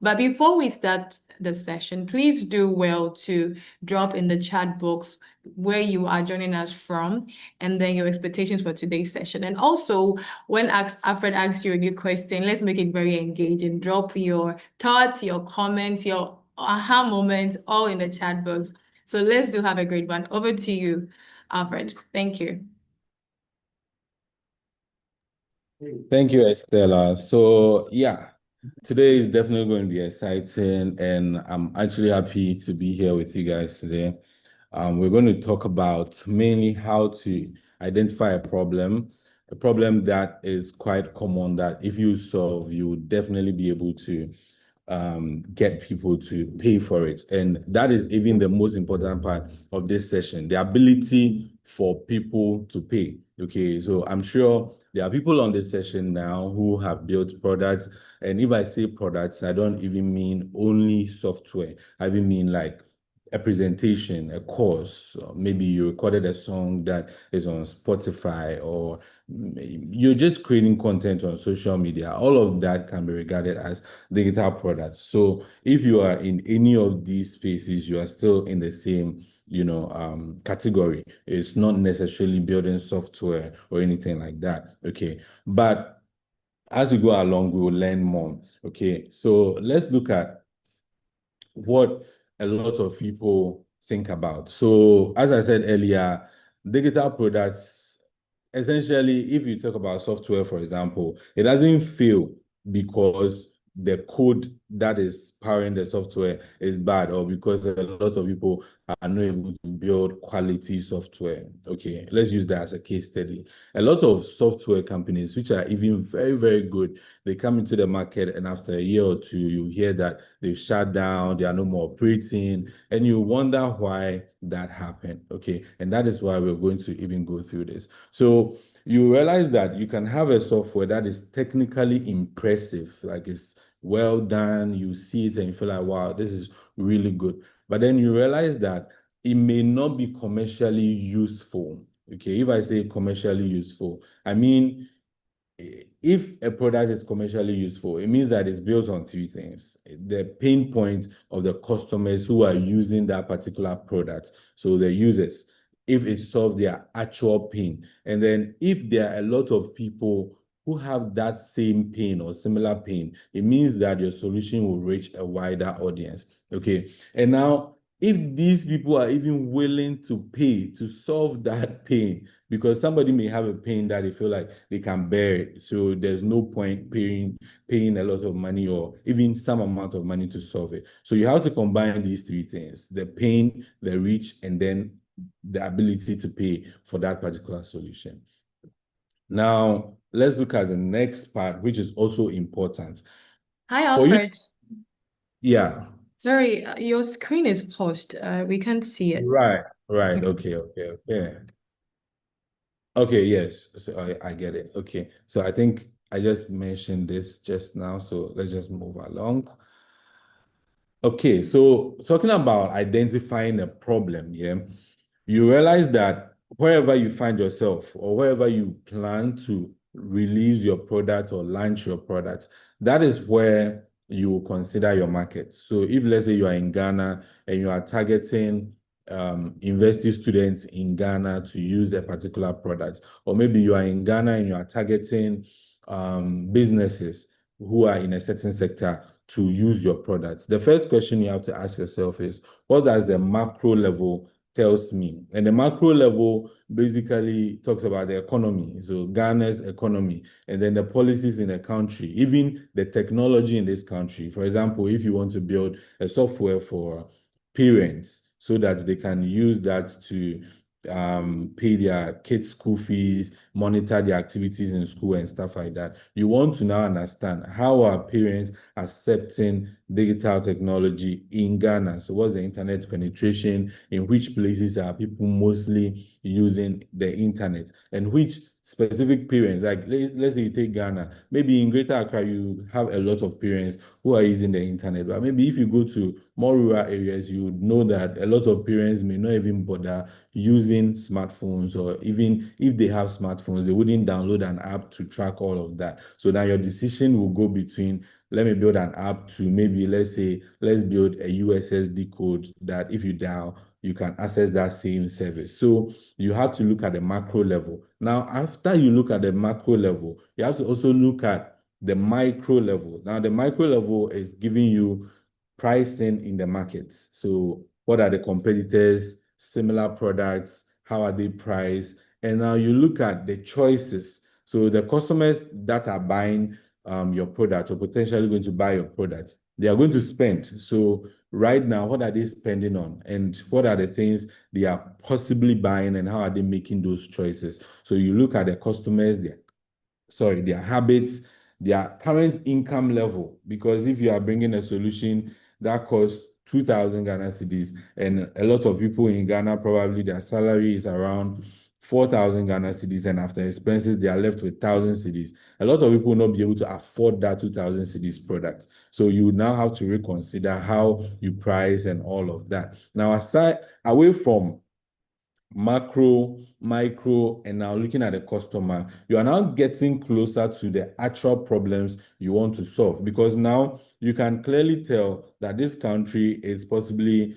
But before we start the session, please do well to drop in the chat box where you are joining us from, and then your expectations for today's session. And also, when Alfred asks you a new question, let's make it very engaging. Drop your thoughts, your comments, your aha moments, all in the chat box. So let's do have a great one. Over to you, Alfred. Thank you. Thank you, Estella. So yeah, today is definitely going to be exciting, and I'm actually happy to be here with you guys today. We're going to talk about mainly how to identify a problem that is quite common, that if you solve, you would definitely be able to get people to pay for it. And that is even the most important part of this session, the ability for people to pay. Okay, so I'm sure there are people on this session now who have built products. And if I say products, I don't even mean only software. I even mean like a presentation, a course, or maybe you recorded a song that is on Spotify, or you're just creating content on social media. All of that can be regarded as digital products. So if you are in any of these spaces, you are still in the same category. It's not necessarily building software or anything like that. Okay. But as we go along, we will learn more. Okay. So let's look at what a lot of people think about. So as I said earlier, digital products, essentially, if you talk about software, for example, it doesn't fail because the code that is powering the software is bad, or because a lot of people are not able to build quality software. Okay, let's use that as a case study. A lot of software companies, which are even very, very good, they come into the market, and after a year or two, you hear that they've shut down, they are no more operating, and you wonder why that happened. Okay, and that is why we're going to even go through this. So you realize that you can have a software that is technically impressive, like it's well done, you see it and you feel like, wow, this is really good. But then you realize that it may not be commercially useful. Okay, if I say commercially useful, I mean, if a product is commercially useful, it means that it's built on three things: the pain points of the customers who are using that particular product, so the users, if it solves their actual pain, and then if there are a lot of people who have that same pain or similar pain, it means that your solution will reach a wider audience. Okay, and now if these people are even willing to pay to solve that pain, because somebody may have a pain that they feel like they can bear it, so there's no point paying a lot of money or even some amount of money to solve it. So you have to combine these three things: the pain, the reach, and then the ability to pay for that particular solution. Now, let's look at the next part, which is also important. Hi, Alfred. Yeah. Sorry, your screen is paused. We can't see it. Right. Okay. Okay, yes. So I get it. Okay. So I think I just mentioned this just now, so let's just move along. Okay, so talking about identifying a problem, yeah, you realize that wherever you find yourself or wherever you plan to release your product or launch your product, that is where you will consider your market. So if, let's say, you are in Ghana and you are targeting university students in Ghana to use a particular product, or maybe you are in Ghana and you are targeting businesses who are in a certain sector to use your products, the first question you have to ask yourself is, what does the macro level tells me? And the macro level basically talks about the economy, so Ghana's economy, and then the policies in the country, even the technology in this country. For example, if you want to build a software for parents so that they can use that to pay their kids' school fees, monitor their activities in school and stuff like that, you want to now understand how are parents accepting digital technology in Ghana. So what's the internet penetration? In which places are people mostly using the internet? And which specific parents, like let's say you take Ghana, maybe in Greater Accra, you have a lot of parents who are using the internet. But maybe if you go to more rural areas, you would know that a lot of parents may not even bother using smartphones, or even if they have smartphones, they wouldn't download an app to track all of that. So now your decision will go between let me build an app to maybe, let's say, let's build a USSD code that if you dial, you can access that same service. So you have to look at the macro level. Now, after you look at the macro level, you have to also look at the micro level. Now, the micro level is giving you pricing in the markets. So what are the competitors, similar products, how are they priced? And now you look at the choices. So the customers that are buying your product or potentially going to buy your product, they are going to spend. So right now, what are they spending on? And what are the things they are possibly buying, and how are they making those choices? So you look at the customers, their habits, their current income level. Because if you are bringing a solution that costs 2,000 Ghana cedis, and a lot of people in Ghana, probably their salary is around 4,000 Ghana cedis, and after expenses, they are left with 1,000 cedis. A lot of people will not be able to afford that 2,000 cedis product. So you now have to reconsider how you price and all of that. Now, away from macro, micro, and now looking at the customer, you are now getting closer to the actual problems you want to solve, because now you can clearly tell that this country is possibly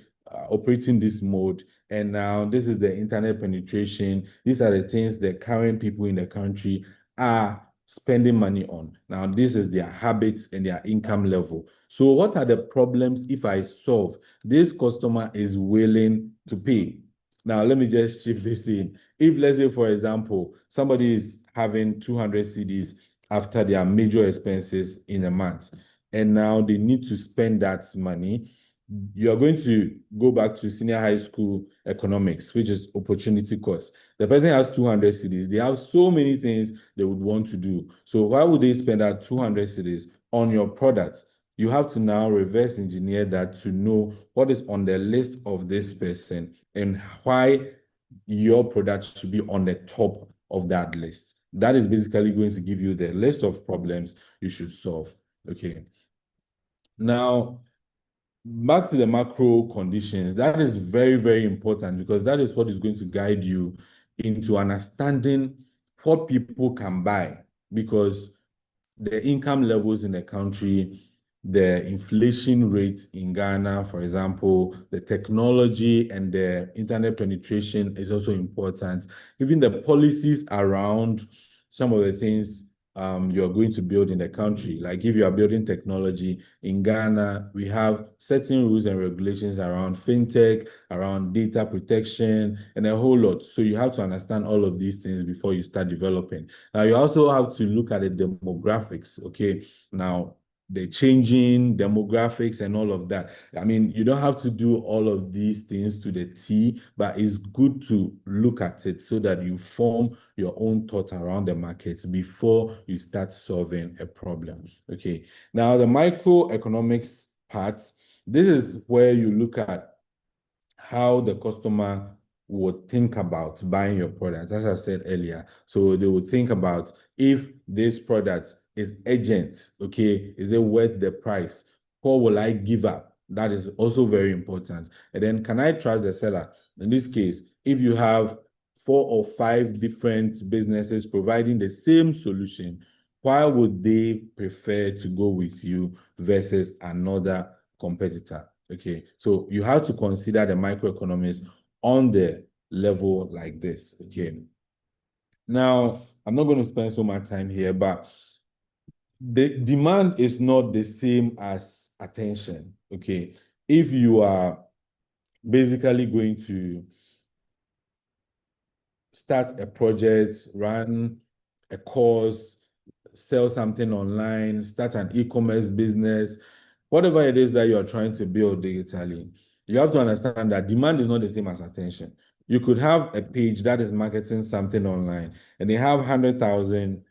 operating this mode, and now this is the internet penetration. These are the things the current people in the country are spending money on. Now, this is their habits and their income level. So what are the problems if I solve? This customer is willing to pay. Now, let me just chip this in. If, let's say, for example, somebody is having 200 cedis after their major expenses in a month, and now they need to spend that money, you are going to go back to senior high school economics, which is opportunity cost. The person has 200 cedis. They have so many things they would want to do. So why would they spend that 200 cedis on your product? You have to now reverse engineer that to know what is on the list of this person and why your product should be on the top of that list. That is basically going to give you the list of problems you should solve. Okay. Now, back to the macro conditions. That is very, very important, because that is what is going to guide you into understanding what people can buy, because the income levels in the country, the inflation rate in Ghana, for example, the technology and the internet penetration is also important. Even the policies around some of the things you're going to build in the country. Like if you are building technology in Ghana, we have certain rules and regulations around fintech, around data protection, and a whole lot. So you have to understand all of these things before you start developing. Now, you also have to look at the demographics, okay? Now, the changing demographics and all of that. I mean, you don't have to do all of these things to the T, but it's good to look at it so that you form your own thoughts around the markets before you start solving a problem. Okay. Now, the microeconomics part, this is where you look at how the customer would think about buying your product, as I said earlier. So they would think about, if this product is urgent, okay, is it worth the price? What will I give up? That is also very important. And then, can I trust the seller? In this case, if you have 4 or 5 different businesses providing the same solution, why would they prefer to go with you versus another competitor? Okay, so you have to consider the microeconomics on the level like this. Okay, now I'm not going to spend so much time here, but the demand is not the same as attention. Okay, if you are basically going to start a project, run a course, sell something online, start an e-commerce business, whatever it is that you're trying to build digitally, you have to understand that demand is not the same as attention. You could have a page that is marketing something online, and they have 100,000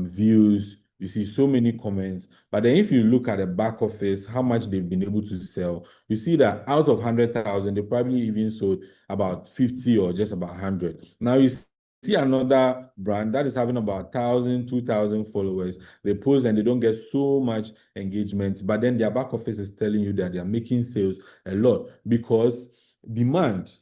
views. You see so many comments, but then if you look at the back office, how much they've been able to sell, you see that out of 100,000, they probably even sold about 50 or just about 100. Now you see another brand that is having about 1,000, 2,000 followers. They post and they don't get so much engagement, but then their back office is telling you that they are making sales a lot, because demand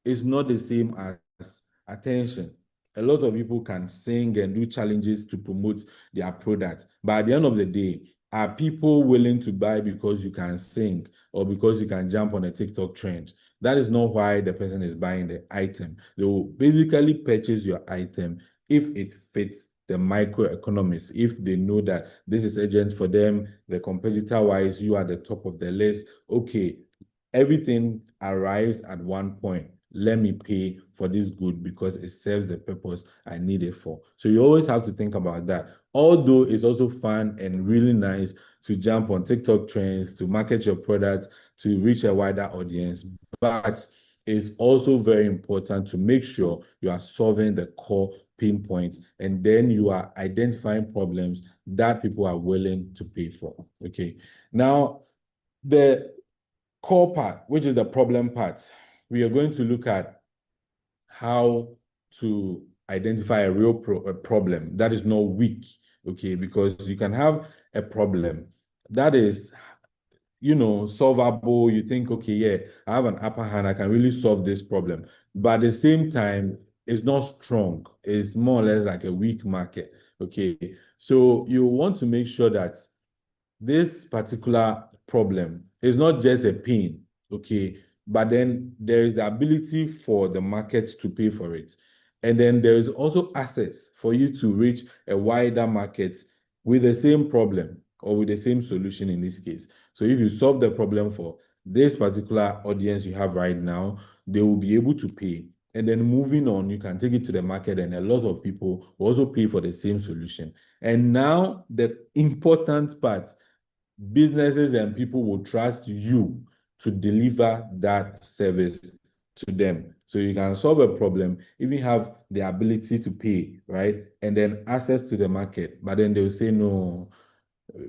is not the same as attention. A lot of people can sing and do challenges to promote their product, but at the end of the day, Are people willing to buy because you can sing or because you can jump on a TikTok trend? That is not why the person is buying the item. They will basically purchase your item if it fits the microeconomics, if they know that this is urgent for them, the competitor-wise, you are the top of the list. Okay, everything arrives at one point. Let me pay for this good because it serves the purpose I need it for. So you always have to think about that. Although it's also fun and really nice to jump on TikTok trends, to market your products, to reach a wider audience, but it's also very important to make sure you are solving the core pain points and then you are identifying problems that people are willing to pay for. Okay. Now, the core part, which is the problem part, we are going to look at how to identify a real problem that is not weak, okay? Because you can have a problem that is, solvable. You think, okay, yeah, I have an upper hand, I can really solve this problem. But at the same time, it's not strong. It's more or less like a weak market, okay? So you want to make sure that this particular problem is not just a pain, okay, but then there is the ability for the market to pay for it. And then there is also access for you to reach a wider market with the same problem or with the same solution in this case. So if you solve the problem for this particular audience you have right now, they will be able to pay. And then moving on, you can take it to the market and a lot of people will also pay for the same solution. And now the important part, businesses and people will trust you to deliver that service to them. So you can solve a problem, even have the ability to pay, right? And then access to the market. But then they'll say, no,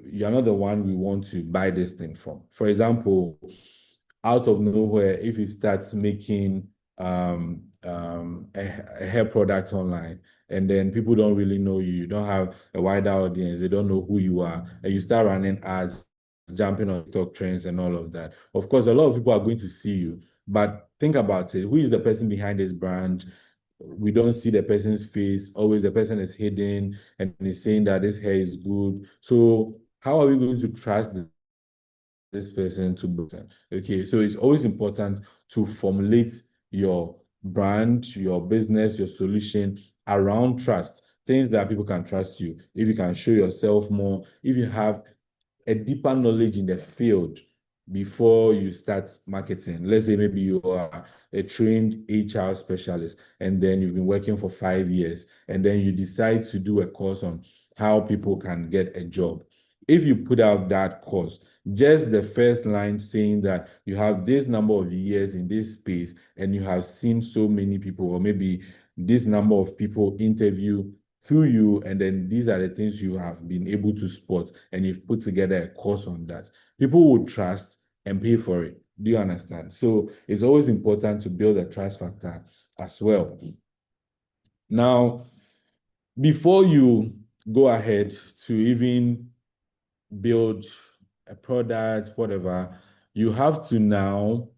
you're not the one we want to buy this thing from. For example, out of nowhere, if you start making a hair product online, and then people don't really know you, you don't have a wider audience, they don't know who you are, and you start running ads, jumping on TikTok trends and all of that. Of course, a lot of people are going to see you, but think about it. Who is the person behind this brand? We don't see the person's face. Always the person is hidden and is saying that this hair is good. So how are we going to trust this person to person? Okay, so it's always important to formulate your brand, your business, your solution around trust, things that people can trust you. If you can show yourself more, if you have a deeper knowledge in the field before you start marketing. Let's say maybe you are a trained HR specialist and then you've been working for 5 years and then you decide to do a course on how people can get a job. If you put out that course, just the first line saying that you have this number of years in this space and you have seen so many people, or maybe this number of people interview through you, and then these are the things you have been able to spot, and you've put together a course on that, people will trust and pay for it. Do you understand? So it's always important to build a trust factor as well. Now, before you go ahead to even build a product, whatever, you have to now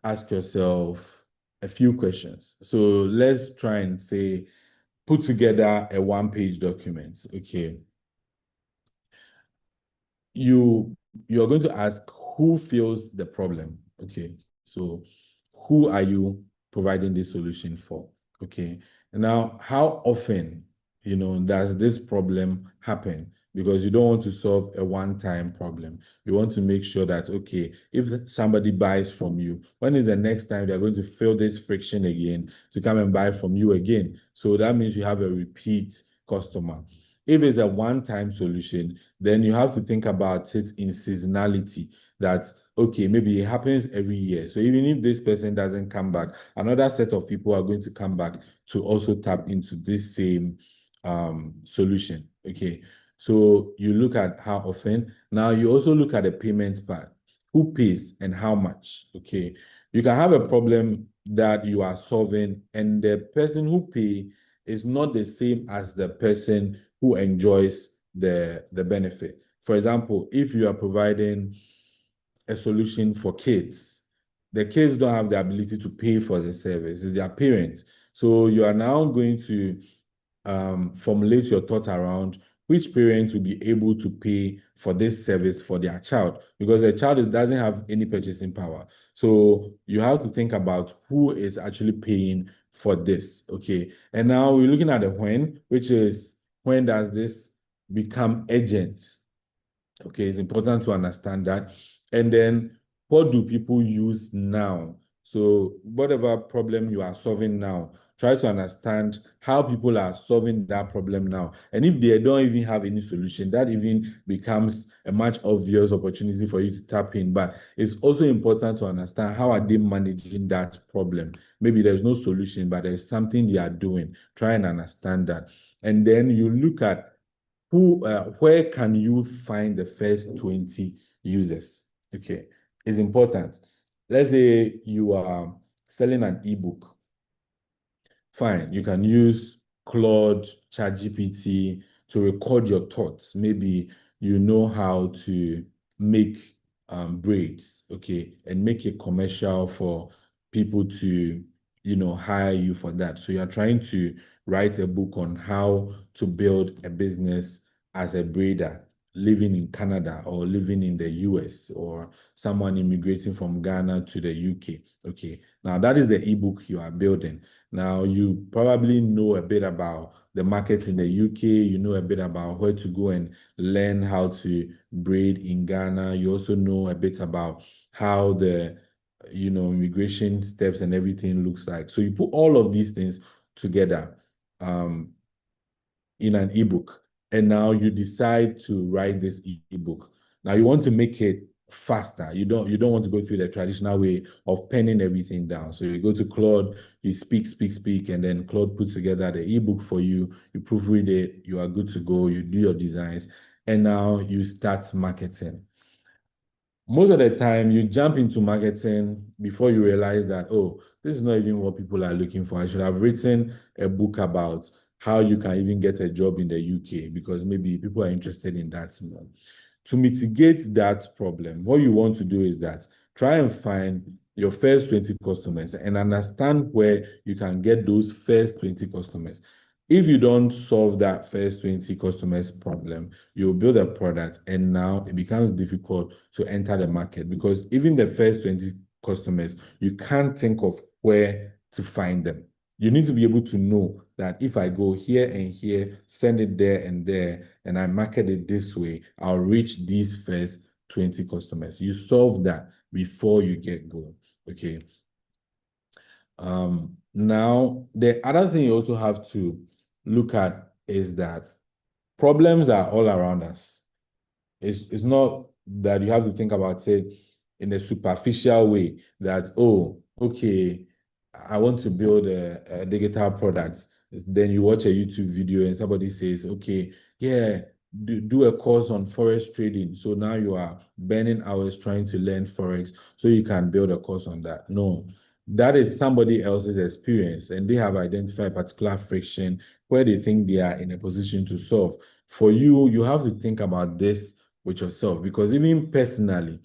ask yourself a few questions. So let's try and say, put together a one-page document, okay? You're going to ask who feels the problem, okay? So who are you providing this solution for, okay? Now, how often, does this problem happen? Because you don't want to solve a one-time problem. You want to make sure that, okay, if somebody buys from you, when is the next time they're going to feel this friction again to come and buy from you again? So that means you have a repeat customer. If it's a one-time solution, then you have to think about it in seasonality, that, okay, maybe it happens every year. So even if this person doesn't come back, another set of people are going to come back to also tap into this same solution, okay? So you look at how often. Now you also look at the payment part. Who pays and how much, okay? You can have a problem that you are solving and the person who pay is not the same as the person who enjoys the benefit. For example, if you are providing a solution for kids, the kids don't have the ability to pay for the service, it's their parents. So you are now going to formulate your thoughts around which parents will be able to pay for this service for their child, because the child doesn't have any purchasing power. So you have to think about who is actually paying for this, okay? And now we're looking at the when, which is when does this become urgent? Okay, it's important to understand that. And then what do people use now? So whatever problem you are solving now, try to understand how people are solving that problem now. And if they don't even have any solution, that even becomes a much obvious opportunity for you to tap in. But it's also important to understand how are they managing that problem. Maybe there's no solution, but there's something they are doing. Try and understand that. And then you look at where can you find the first 20 users? Okay, it's important. Let's say you are selling an ebook. Fine, you can use Claude, ChatGPT to record your thoughts. Maybe you know how to make braids, okay, and make a commercial for people to, hire you for that. So you're trying to write a book on how to build a business as a braider living in Canada or living in the US, or someone immigrating from Ghana to the UK. Okay, now that is the ebook you are building. Now, you probably know a bit about the markets in the UK, you know a bit about where to go and learn how to braid in Ghana. You also know a bit about how the, immigration steps and everything looks like. So you put all of these things together in an ebook, and now you decide to write this ebook. Now you want to make it faster. You don't want to go through the traditional way of penning everything down. So you go to Claude, you speak, and then Claude puts together the ebook for you. You proofread it, you are good to go, you do your designs, and now you start marketing. Most of the time, you jump into marketing before you realize that, oh, this is not even what people are looking for. I should have written a book about how you can even get a job in the UK, because maybe people are interested in that more. To mitigate that problem, what you want to do is that try and find your first 20 customers and understand where you can get those first 20 customers. If you don't solve that first 20 customers problem, you'll build a product and now it becomes difficult to enter the market, because even the first 20 customers, you can't think of where to find them. You need to be able to know that if I go here and here, send it there and there, and I market it this way, I'll reach these first 20 customers. You solve that before you get going, okay? Now, the other thing you also have to look at is that problems are all around us. It's not that you have to think about it in a superficial way that, oh, okay, I want to build a digital product. Then you watch a YouTube video and somebody says, okay, yeah, do a course on forex trading. So now you are burning hours trying to learn forex so you can build a course on that. No, that is somebody else's experience, and they have identified particular friction where they think they are in a position to solve. For you, you have to think about this with yourself, because even personally,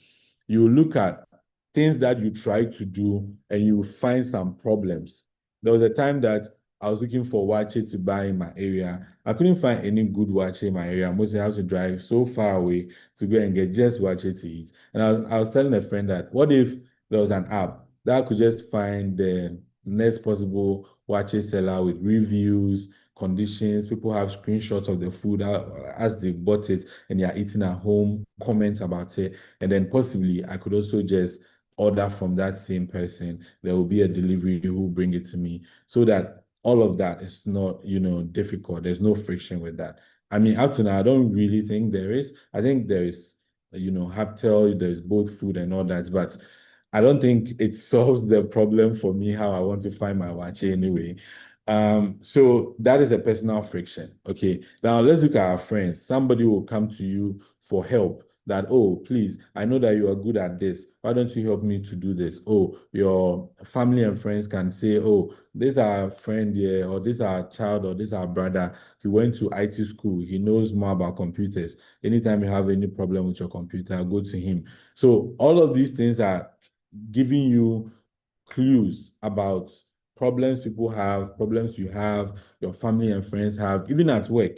you look at things that you try to do and you find some problems. There was a time that I was looking for waakye to buy in my area. I couldn't find any good waakye in my area. Mostly I have to drive so far away to go and get just waakye to eat. And I was telling a friend that, what if there was an app that could just find the next possible waakye seller with reviews, conditions, people have screenshots of the food as they bought it and they are eating at home, comments about it, and then possibly I could also just order from that same person. There will be a delivery who will bring it to me, so that all of that is not, difficult. There's no friction with that. I mean, up to now, I don't really think there is. I think there is, Haptel, there's both food and all that, but I don't think it solves the problem for me how I want to find my waakye anyway. So that is a personal friction. Okay. Now let's look at our friends. Somebody will come to you for help that, oh, please, I know that you are good at this. Why don't you help me to do this? Oh, your family and friends can say, oh, this is our friend here, or this is our child, or this is our brother. He went to IT school. He knows more about computers. Anytime you have any problem with your computer, go to him. So all of these things are giving you clues about problems people have, problems you have, your family and friends have, even at work.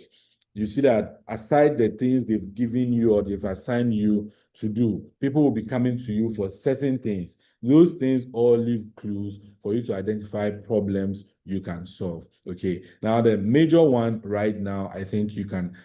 you see that aside the things they've given you or they've assigned you to do, people will be coming to you for certain things. Those things all leave clues for you to identify problems you can solve. Okay. Now, the major one right now, I think you can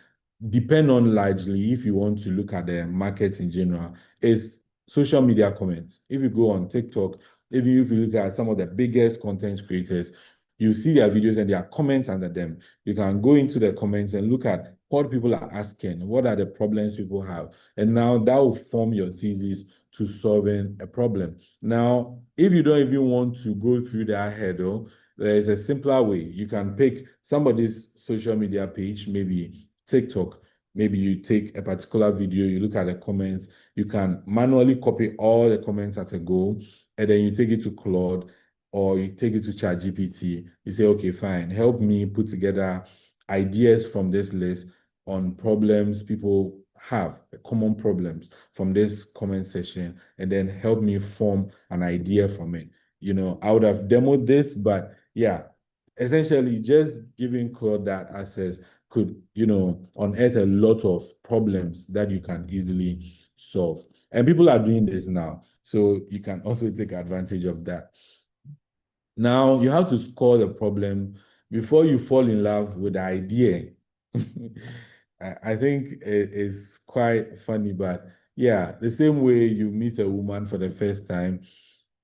depend on largely if you want to look at the markets in general, is social media comments. If you go on TikTok, even if you look at some of the biggest content creators, you see their videos and there are comments under them. You can go into the comments and look at what people are asking, what are the problems people have. And now that will form your thesis to solving a problem. Now, if you don't even want to go through that hurdle, there is a simpler way. You can pick somebody's social media page, maybe TikTok. Maybe you take a particular video, you look at the comments, you can manually copy all the comments at a go, and then you take it to Claude or you take it to ChatGPT. You say, okay, fine, help me put together ideas from this list on problems people have, common problems from this comment section, and then help me form an idea from it. I would have demoed this, but yeah, essentially just giving Claude that access could, unearth a lot of problems that you can easily solve. And people are doing this now. So you can also take advantage of that. Now, you have to score the problem before you fall in love with the idea. I think it's quite funny, but yeah, the same way you meet a woman for the first time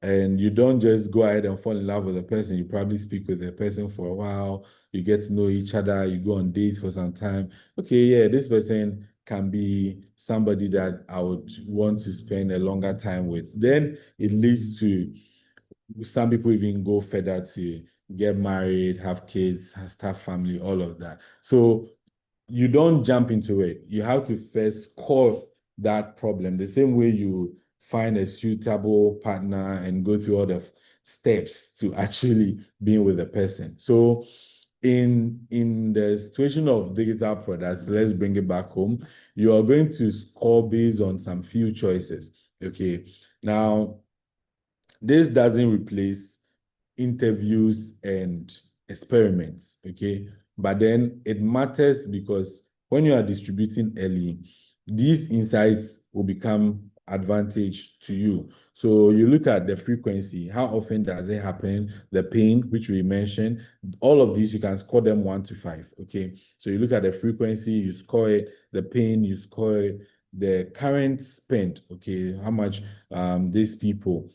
and you don't just go ahead and fall in love with a person, you probably speak with the person for a while, you get to know each other, you go on dates for some time. Okay, yeah, this person can be somebody that I would want to spend a longer time with. Then it leads to some people even go further to get married, have kids, start family, all of that. So you don't jump into it. You have to first solve that problem the same way you find a suitable partner and go through all the steps to actually being with a person. So in the situation of digital products, let's bring it back home. You are going to score based on some few choices. Okay. Now, this doesn't replace interviews and experiments, okay? But then it matters because when you are distributing early, these insights will become advantage to you. So you look at the frequency, how often does it happen, the pain, which we mentioned, all of these, you can score them 1 to 5, okay? So you look at the frequency, you score it, the pain, you score it, the current spent, okay, how much these people,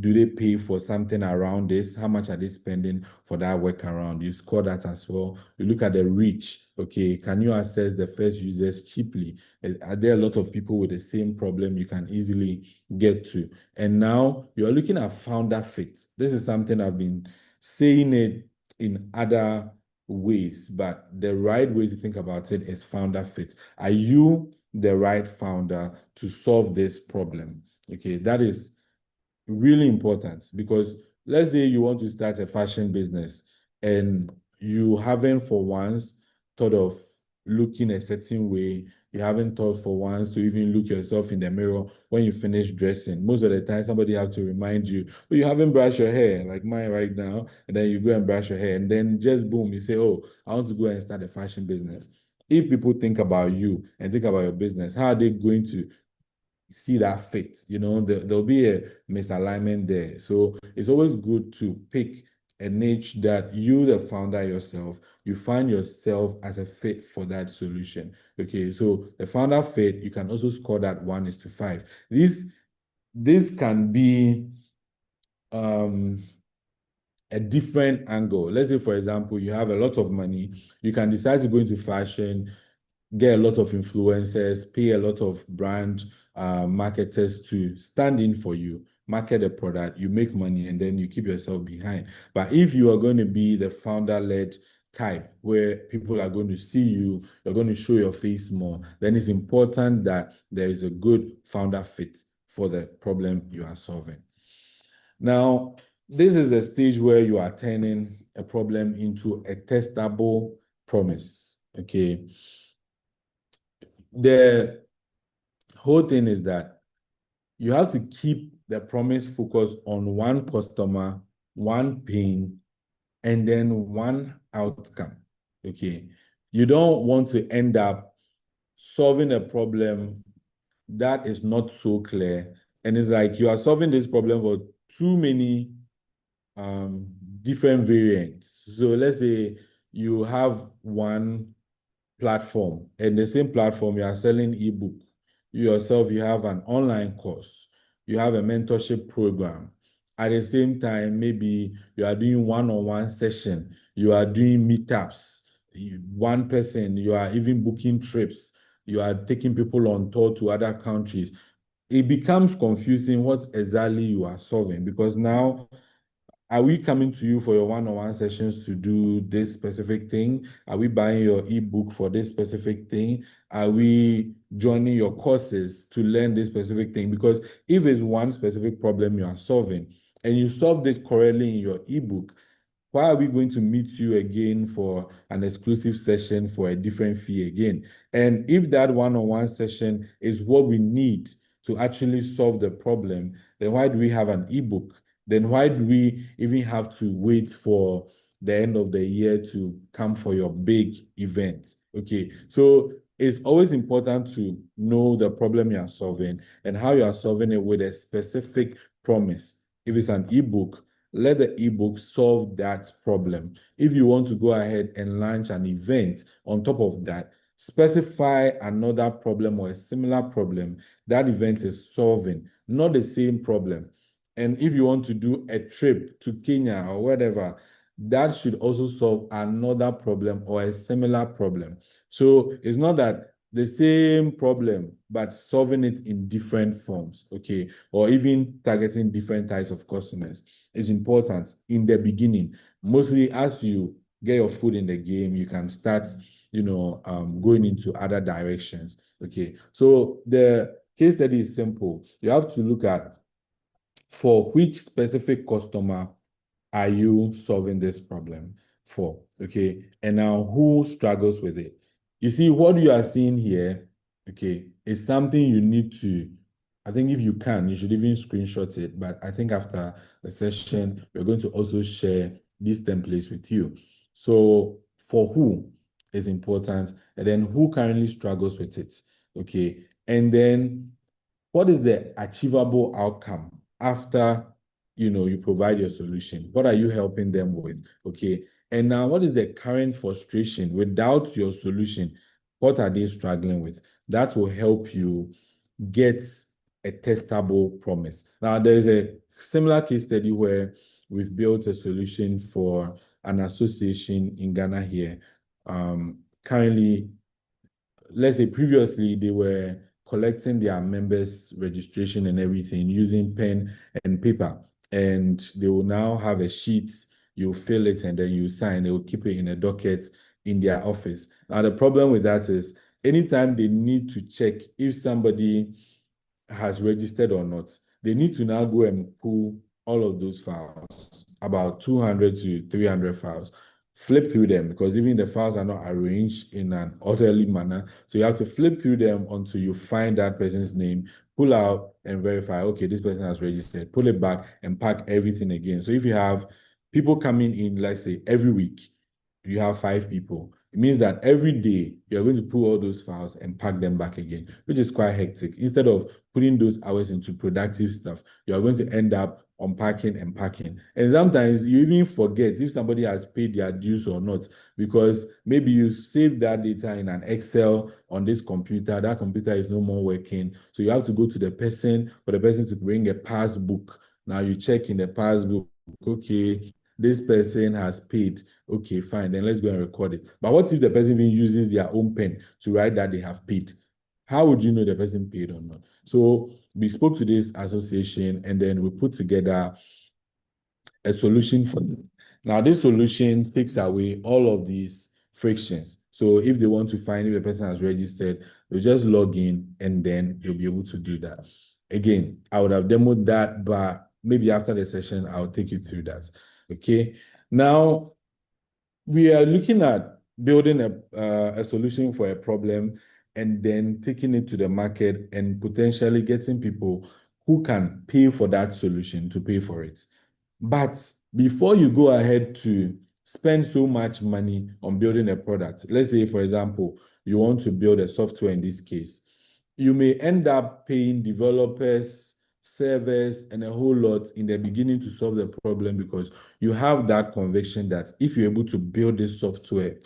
do they pay for something around this? How much are they spending for that workaround? You score that as well. You look at the reach. Okay, can you access the first users cheaply? Are there a lot of people with the same problem you can easily get to? And now you're looking at founder fit. This is something I've been saying it in other ways, but the right way to think about it is founder fit. Are you the right founder to solve this problem? Okay, that is really important because let's say you want to start a fashion business and you haven't for once thought of looking a certain way. You haven't thought for once to even look yourself in the mirror when you finish dressing. Most of the time, somebody have to remind you, oh, you haven't brushed your hair, like mine right now. And then you go and brush your hair. And then just boom, you say, oh, I want to go and start a fashion business. If people think about you and think about your business, how are they going to see that fit? There'll be a misalignment there. So it's always good to pick a niche that you, the founder yourself, you find yourself as a fit for that solution. Okay, so the founder fit, you can also score that 1 to 5. This can be a different angle. Let's say, for example, you have a lot of money, you can decide to go into fashion, get a lot of influencers, pay a lot of brand marketers to stand in for you, market a product, you make money, and then you keep yourself behind. But if you are going to be the founder-led type where people are going to see you, you're going to show your face more, then it's important that there is a good founder fit for the problem you are solving. Now, this is the stage where you are turning a problem into a testable promise, okay? The whole thing is that you have to keep the promise focused on one customer, one pain, and then one outcome. Okay. You don't want to end up solving a problem that is not so clear. And it's like you are solving this problem for too many different variants. So let's say you have one platform, and the same platform you are selling ebook. You yourself, you have an online course, you have a mentorship program. At the same time, maybe you are doing one-on-one session, you are doing meetups, one person, you are even booking trips, you are taking people on tour to other countries. It becomes confusing what exactly you are solving, because now, are we coming to you for your one-on-one sessions to do this specific thing? Are we buying your ebook for this specific thing? Are we joining your courses to learn this specific thing? Because if it's one specific problem you are solving and you solved it correctly in your ebook, why are we going to meet you again for an exclusive session for a different fee again? And if that one-on-one session is what we need to actually solve the problem, then why do we have an ebook? Then why do we even have to wait for the end of the year to come for your big event? Okay, so it's always important to know the problem you are solving and how you are solving it with a specific promise. If it's an ebook, let the ebook solve that problem. If you want to go ahead and launch an event on top of that, specify another problem or a similar problem that event is solving, not the same problem. And if you want to do a trip to Kenya or whatever, that should also solve another problem or a similar problem. So it's not that the same problem, but solving it in different forms, okay? Or even targeting different types of customers is important in the beginning. Mostly as you get your foot in the game, you can start, going into other directions, okay? So the case study is simple. You have to look at for which specific customer are you solving this problem for? Okay. And now who struggles with it? You see, what you are seeing here, okay, is something you need to, I think if you can, you should even screenshot it. But I think after the session, we're going to also share these templates with you. So for who is important, and then who currently struggles with it. Okay. And then what is the achievable outcome after you provide your solution? What are you helping them with? Okay. And now what is the current frustration without your solution? What are they struggling with? That will help you get a testable promise. Now there is a similar case study where we've built a solution for an association in Ghana here. Currently, let's say previously they were collecting their members' registration and everything using pen and paper, and they will now have a sheet. You fill it and then you sign. They will keep it in a docket in their office. Now the problem with that is anytime they need to check if somebody has registered or not, they need to now go and pull all of those files, about 200 to 300 files, flip through them because even the files are not arranged in an orderly manner. So you have to flip through them until you find that person's name, pull out and verify, okay, this person has registered, pull it back and pack everything again. So if you have people coming in, let's say every week, you have 5 people. It means that every day you're going to pull all those files and pack them back again, which is quite hectic. Instead of putting those hours into productive stuff, you're going to end up unpacking and packing. And sometimes you even forget if somebody has paid their dues or not, because maybe you save that data in an Excel on this computer. That computer is no more working. So you have to go to the person for the person to bring a passbook. Now you check in the passbook, okay, this person has paid. Okay, fine, then let's go and record it. But what if the person even uses their own pen to write that they have paid? How would you know the person paid or not? So we spoke to this association and then we put together a solution for them. Now, this solution takes away all of these frictions. So if they want to find if the person has registered, they'll just log in and then they'll be able to do that. Again, I would have demoed that, but maybe after the session, I'll take you through that. Okay. Now, we are looking at building a solution for a problem and then taking it to the market and potentially getting people who can pay for that solution to pay for it. But before you go ahead to spend so much money on building a product. Let's say, for example, you want to build a software in this case. You may end up paying developers, servers, and a whole lot in the beginning to solve the problem because you have that conviction that if you're able to build this software,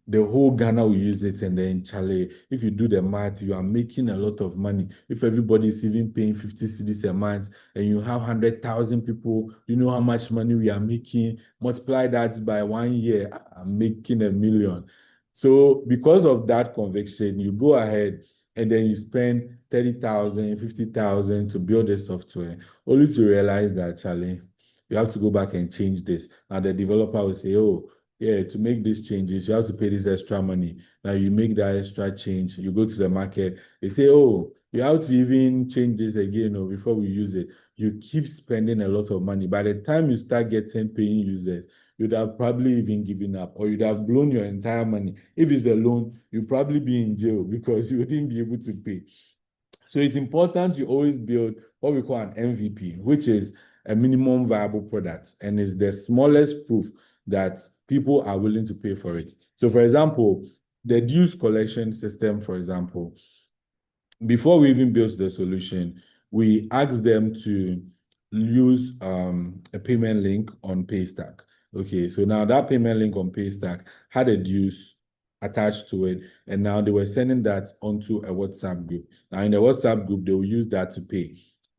the whole Ghana will use it, and then Charlie, if you do the math, you are making a lot of money. If everybody is even paying 50 cedis a month and you have 100,000 people, you know how much money we are making. Multiply that by 1 year, I'm making $1 million. So because of that conviction, you go ahead and then you spend 30,000, 50,000 to build a software, only to realize that, Charlie, you have to go back and change this. Now the developer will say, oh, yeah, to make these changes, you have to pay this extra money. Now you make that extra change, you go to the market, they say, oh, you have to even change this again before we use it. You keep spending a lot of money. By the time you start getting paying users, you'd have probably even given up, or you'd have blown your entire money. If it's a loan, you'd probably be in jail because you wouldn't be able to pay. So it's important you always build what we call an MVP, which is a minimum viable product, and is the smallest proof that people are willing to pay for it. So for example, the dues collection system, for example, before we even built the solution, we asked them to use a payment link on Paystack. Okay, so now that payment link on Paystack had a dues attached to it, and now they were sending that onto a WhatsApp group. Now in the WhatsApp group, they will use that to pay.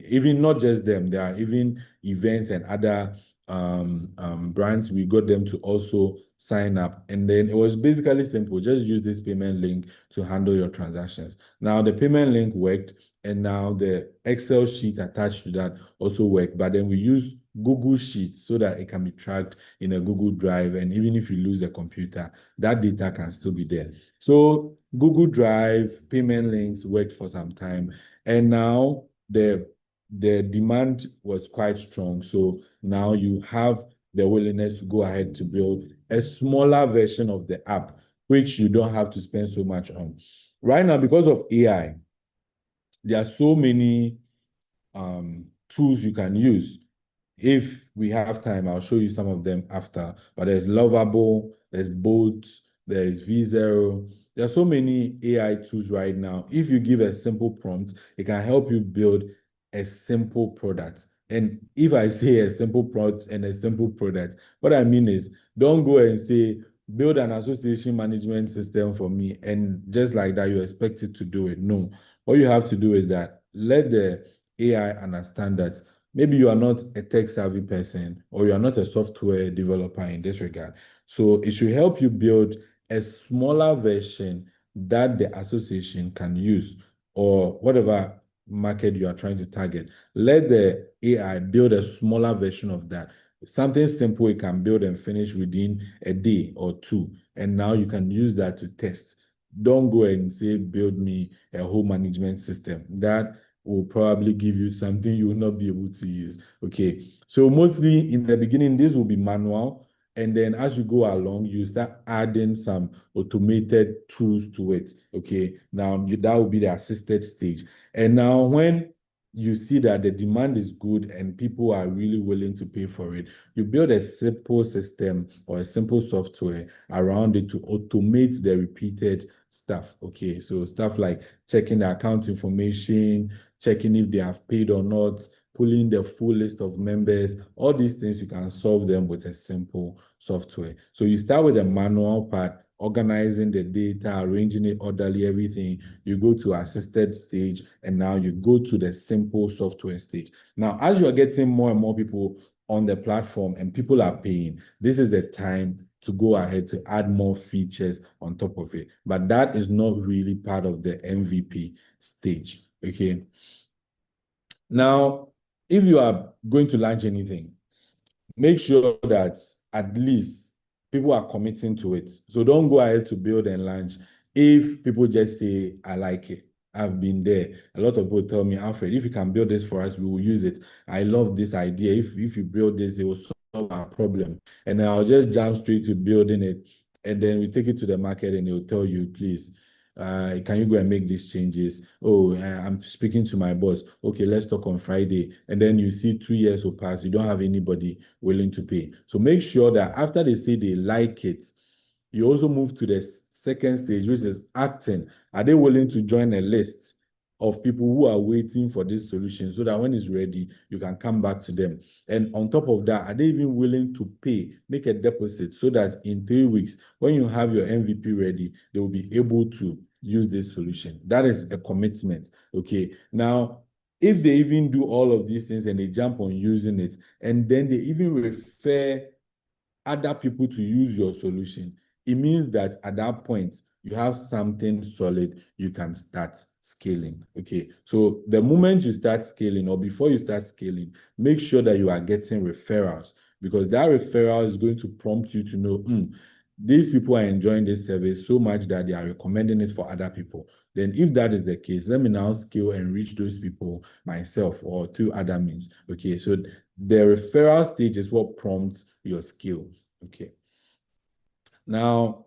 Even not just them, there are even events and other brands. We got them to also sign up, and then it was basically simple. Just use this payment link to handle your transactions. Now the payment link worked, and now the Excel sheet attached to that also worked, but then we use Google Sheets so that it can be tracked in a Google Drive, and even if you lose a computer, that data can still be there. So Google Drive payment links worked for some time, and now the demand was quite strong. So now you have the willingness to go ahead to build a smaller version of the app, which you don't have to spend so much on. Right now, because of AI, there are so many tools you can use. If we have time, I'll show you some of them after. But there's Lovable, there's Bolt, there's V0. There are so many AI tools right now. If you give a simple prompt, it can help you build a simple product. And if I say a simple prompt and a simple product, what I mean is don't go and say, build an association management system for me, and just like that, you expect it to do it. No. What you have to do is that let the AI understand that maybe you are not a tech-savvy person, or you are not a software developer in this regard. So it should help you build a smaller version that the association can use, or whatever market you are trying to target. Let the AI build a smaller version of that. Something simple it can build and finish within a day or two. And now you can use that to test. Don't go and say, build me a whole management system. That will probably give you something you will not be able to use. Okay, so mostly in the beginning, this will be manual. And then as you go along, you start adding some automated tools to it. Okay, now that will be the assisted stage. And now when you see that the demand is good and people are really willing to pay for it, you build a simple system or a simple software around it to automate the repeated stuff. Okay, so stuff like checking the account information, checking if they have paid or not, pulling the full list of members. All these things, you can solve them with a simple software. So you start with the manual part, organizing the data, arranging it orderly, everything. You go to assisted stage, and now you go to the simple software stage. Now, as you are getting more and more people on the platform and people are paying, this is the time to go ahead to add more features on top of it. But that is not really part of the MVP stage. Okay. Now, if you are going to launch anything, make sure that at least people are committing to it. So don't go ahead to build and launch if people just say, I like it. I've been there. A lot of people tell me, Alfred, if you can build this for us, we will use it. I love this idea. If you build this, it will solve our problem. And I'll just jump straight to building it. And then we take it to the market and they'll tell you, please, can you go and make these changes? Oh, I'm speaking to my boss. Okay, let's talk on Friday. And then you see 2 years will pass, you don't have anybody willing to pay. So make sure that after they say they like it, you also move to the second stage, which is acting. Are they willing to join a list of people who are waiting for this solution, so that when it's ready, you can come back to them? And on top of that, are they even willing to pay, make a deposit, so that in 3 weeks, when you have your MVP ready, they will be able to use this solution? That is a commitment. Okay. Now, if they even do all of these things and they jump on using it, and then they even refer other people to use your solution, it means that at that point, you have something solid, you can start scaling. Okay. So the moment you start scaling, or before you start scaling, make sure that you are getting referrals, because that referral is going to prompt you to know, these people are enjoying this service so much that they are recommending it for other people. Then if that is the case, let me now scale and reach those people myself or through other means. Okay. So the referral stage is what prompts your skill. Okay. Now,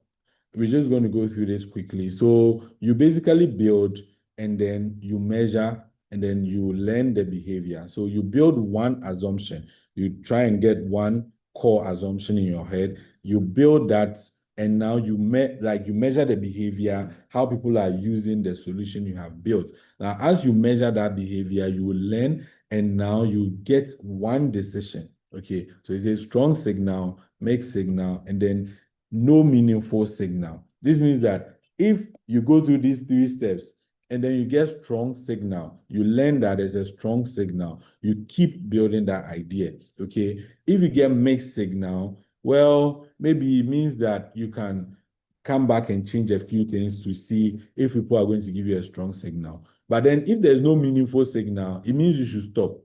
we're just going to go through this quickly. So you basically build, and then you measure, and then you learn the behavior. So you build one assumption. You try and get one core assumption in your head. You build that, and now you measure the behavior, how people are using the solution you have built. Now, as you measure that behavior, you will learn, and now you get one decision. Okay, so it's a strong signal, mixed signal, and then no meaningful signal. This means that if you go through these 3 steps and then you get strong signal, you learn that there's a strong signal, you keep building that idea. Okay, if you get mixed signal, well, maybe it means that you can come back and change a few things to see if people are going to give you a strong signal. But then if there's no meaningful signal, it means you should stop.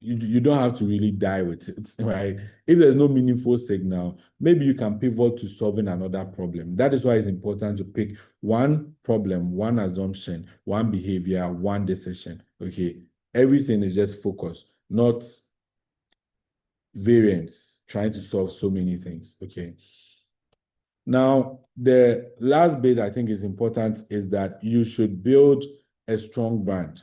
You don't have to really die with it, right? If there's no meaningful signal, maybe you can pivot to solving another problem. That is why it's important to pick one problem, one assumption, one behavior, one decision. Okay, everything is just focus, not variance, trying to solve so many things. Okay. Now, the last bit I think is important is that you should build a strong brand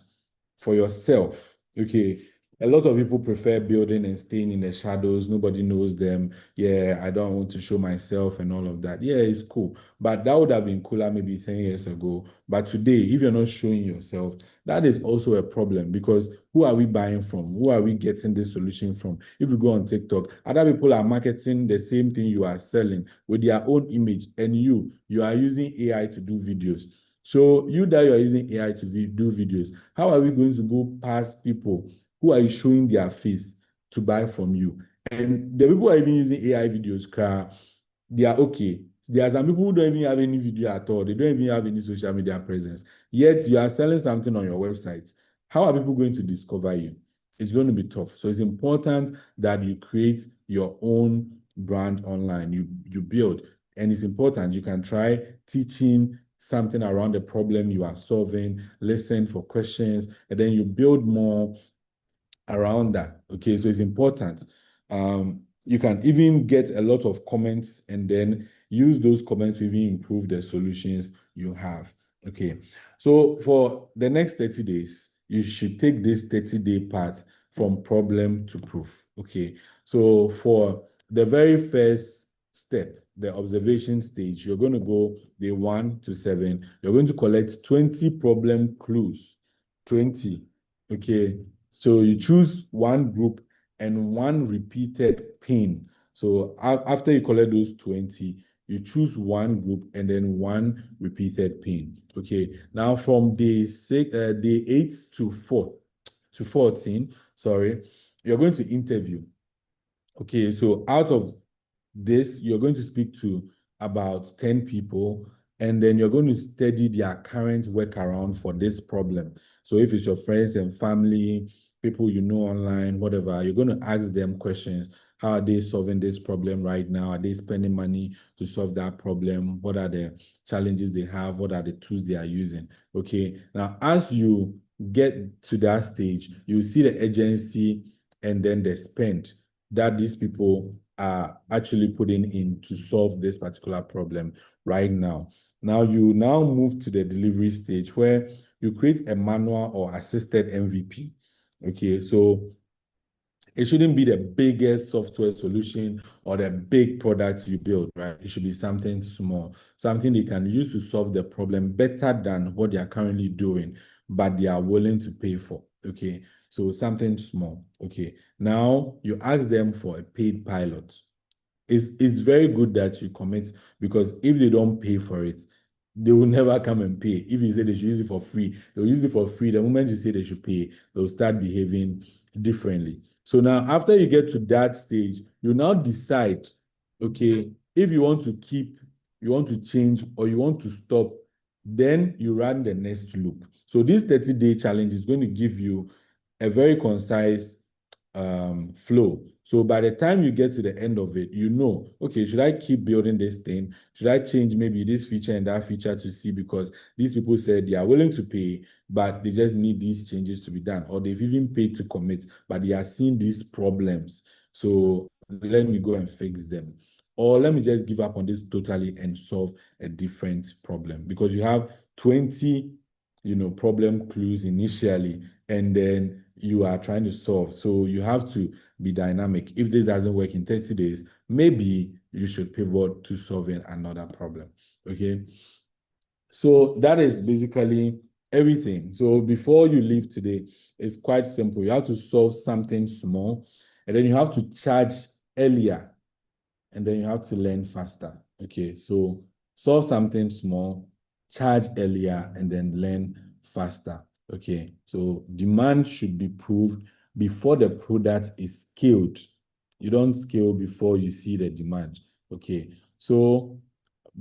for yourself. Okay. A lot of people prefer building and staying in the shadows. Nobody knows them. Yeah, I don't want to show myself and all of that. Yeah, it's cool. But that would have been cooler maybe 10 years ago. But today, if you're not showing yourself, that is also a problem, because who are we buying from? Who are we getting this solution from? If you go on TikTok, other people are marketing the same thing you are selling with their own image, and you are using AI to do videos. So you that you are using AI to do videos, how are we going to go past people who are showing their face to buy from you? And the people who are even using AI videos, they are okay. There are some people who don't even have any video at all. They don't even have any social media presence. Yet you are selling something on your website. How are people going to discover you? It's going to be tough. So it's important that you create your own brand online. You build. And it's important you can try teaching something around the problem you are solving, listen for questions, and then you build more around that. Okay, so it's important. You can even get a lot of comments and then use those comments to even improve the solutions you have. Okay, so for the next 30 days, you should take this 30-day path from problem to proof. Okay, so for the very first step, the observation stage, you're going to go day 1 to 7. You're going to collect 20 problem clues. 20. Okay, so you choose one group and one repeated pain. So after you collect those 20, you choose one group and then one repeated pain. Okay, now from day 8 to 14, sorry, you're going to interview. Okay, so out of this, you're going to speak to about 10 people, and then you're going to study their current workaround for this problem. So if it's your friends and family, people you know online, whatever, you're going to ask them questions. How are they solving this problem right now? Are they spending money to solve that problem? What are the challenges they have? What are the tools they are using? Okay, now as you get to that stage, you see the urgency and then the spend that these people are actually putting in to solve this particular problem right now. Now you now move to the delivery stage where you create a manual or assisted MVP. Okay, so it shouldn't be the biggest software solution or the big product you build, right? It should be something small, something they can use to solve the problem better than what they are currently doing, but they are willing to pay for. Okay, so something small. Okay, now you ask them for a paid pilot. It's very good that you commit, because if they don't pay for it, they will never come and pay. If you say they should use it for free, they'll use it for free. The moment you say they should pay, they'll start behaving differently. So now, after you get to that stage, you now decide, okay, if you want to keep, you want to change, or you want to stop, then you run the next loop. So this 30-day challenge is going to give you a very concise flow. So by the time you get to the end of it, you know, okay, should I keep building this thing? Should I change maybe this feature and that feature to see, because these people said they are willing to pay, but they just need these changes to be done, or they've even paid to commit, but they are seeing these problems. So let me go and fix them. Or let me just give up on this totally and solve a different problem, because you have 20, problem clues initially, and then you are trying to solve. So you have to be dynamic. If this doesn't work in 30 days, maybe you should pivot to solving another problem. Okay. So that is basically everything. So before you leave today, it's quite simple. You have to solve something small, and then you have to charge earlier, and then you have to learn faster. Okay. So solve something small, charge earlier, and then learn faster. Okay. So demand should be proved before the product is scaled. You don't scale before you see the demand. Okay. So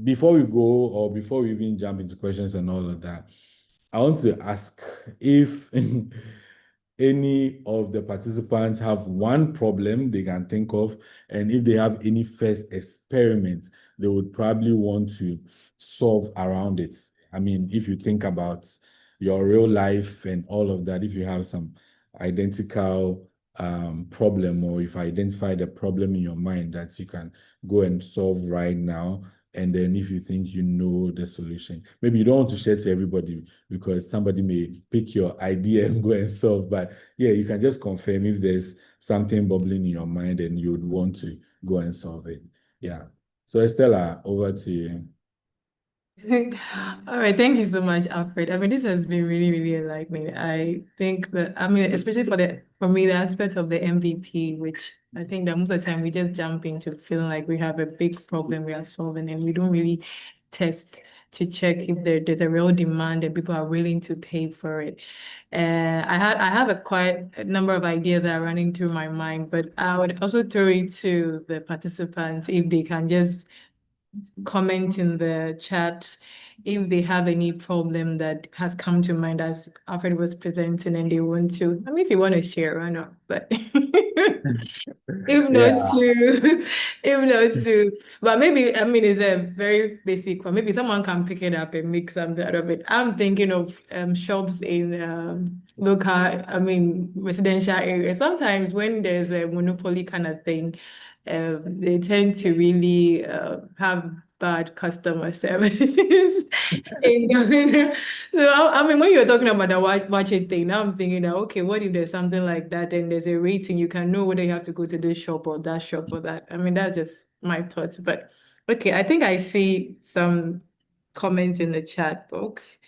before we go, or before we even jump into questions and all of that, I want to ask if any of the participants have one problem they can think of, and if they have any first experiment they would probably want to solve around it. I mean, if you think about your real life and all of that, if you have some identical problem, or if you identify the problem in your mind that you can go and solve right now, and then if you think you know the solution, maybe you don't want to share to everybody because somebody may pick your idea and go and solve. But yeah, you can just confirm if there's something bubbling in your mind and you would want to go and solve it. Yeah. So Estella, over to you. All right, thank you so much, Alfred. I mean, this has been really, really enlightening. I think that, I mean, especially for me, the aspect of the MVP, which I think that most of the time we just jump into feeling like we have a big problem we are solving, and we don't really test to check if there's a real demand and people are willing to pay for it. I have quite a number of ideas that are running through my mind, but I would also throw it to the participants if they can just comment in the chat if they have any problem that has come to mind as Alfred was presenting and they want to. I mean, if you want to share, why not? But if not Yeah. to, if not to, but maybe, I mean, it's a very basic one. Maybe someone can pick it up and make something out of it. I'm thinking of shops in local, I mean, residential areas. Sometimes when there's a monopoly kind of thing, they tend to really have bad customer service. So I mean, when you're talking about the watch it thing, now I'm thinking that okay, what if there's something like that and there's a rating, you can know whether you have to go to this shop or that shop or that. I mean, that's just my thoughts. But okay, I think I see some comments in the chat box.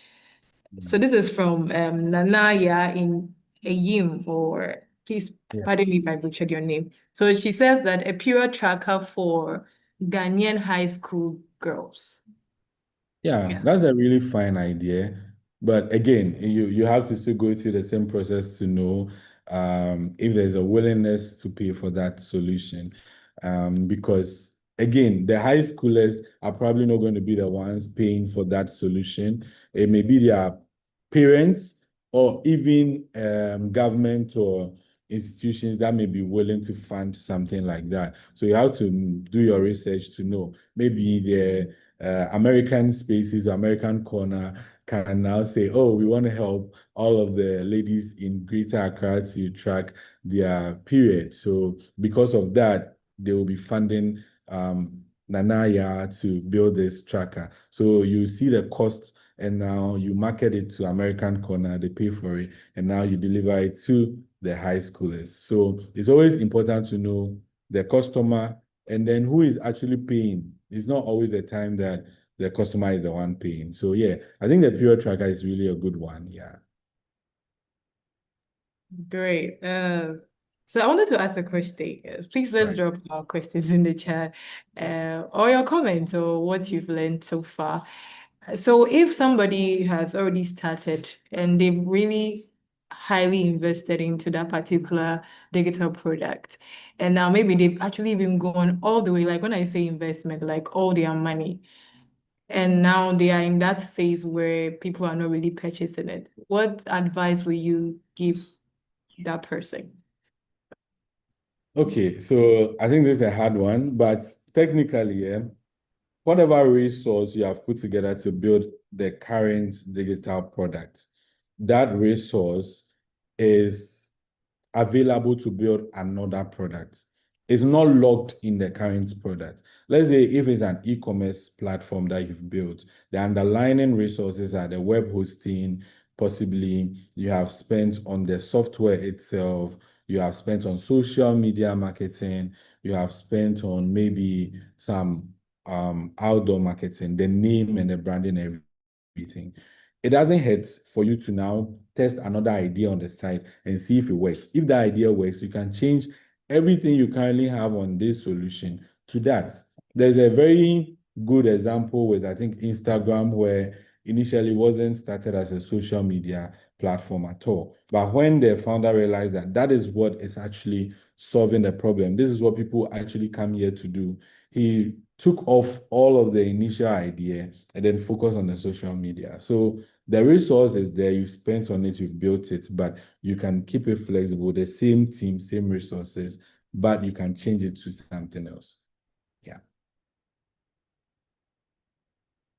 So this is from Nanaya in Eyim, or please Yeah. pardon me if I butchered your name. So she says that a period tracker for Ghanaian high school girls. Yeah, that's a really fine idea. But again, you have to still go through the same process to know if there's a willingness to pay for that solution. Because again, the high schoolers are probably not going to be the ones paying for that solution. It may be their parents, or even government or institutions that may be willing to fund something like that. So you have to do your research to know maybe the American Spaces, American Corner can now say, oh, we want to help all of the ladies in Greater Accra to track their period. So because of that, they will be funding Nanaya to build this tracker. So you see the cost, and now you market it to American Corner, they pay for it, and now you deliver it to the high schoolers. So it's always important to know the customer and then who is actually paying. It's not always the time that the customer is the one paying. So yeah, I think the period tracker is really a good one. Yeah. Great. So I wanted to ask a question. Please let's Right. drop our questions in the chat, or your comments or what you've learned so far. So if somebody has already started and they've really highly invested into that particular digital product, and now maybe they've actually even gone all the way, like when I say investment, like all their money, and now they are in that phase where people are not really purchasing it, what advice will you give that person? Okay, so I think this is a hard one, but technically, yeah, whatever resource you have put together to build the current digital product, that resource is available to build another product. It's not locked in the current product. Let's say if it's an e-commerce platform that you've built, the underlying resources are the web hosting, possibly you have spent on the software itself, you have spent on social media marketing, you have spent on maybe some outdoor marketing, the name and the branding and everything. It doesn't hurt for you to now test another idea on the side and see if it works. If that idea works, you can change everything you currently have on this solution to that. There's a very good example with, I think, Instagram, where initially wasn't started as a social media platform at all. But when the founder realized that that is what is actually solving the problem, this is what people actually come here to do, he took off all of the initial idea and then focused on the social media. So the resource is there, you spent on it, you've built it, but you can keep it flexible, the same team, same resources, but you can change it to something else. Yeah.